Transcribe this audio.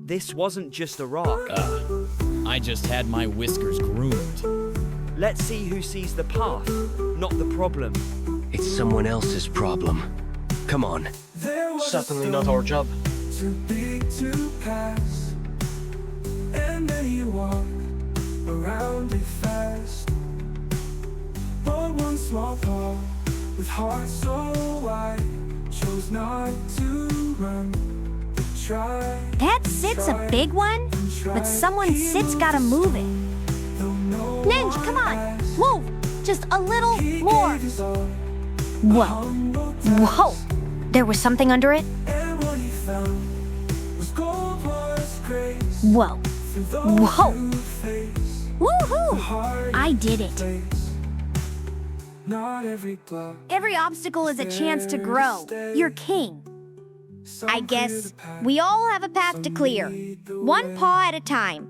This wasn't just a rock. I just had my whiskers groomed. Let's see who sees the path, not the problem. It's someone else's problem. Come on. Certainly not our job. Too big to pass, and then you walk around it fast. But one small paw with heart so wide chose not to run, but try. That sit's a big one, but someone's sit's gotta move it. Ninja, come on, move, just a little more. Whoa, whoa, there was something under it? Whoa, whoa, woohoo, I did it. Every obstacle is a chance to grow. You're king. I guess we all have a path to clear, one paw at a time.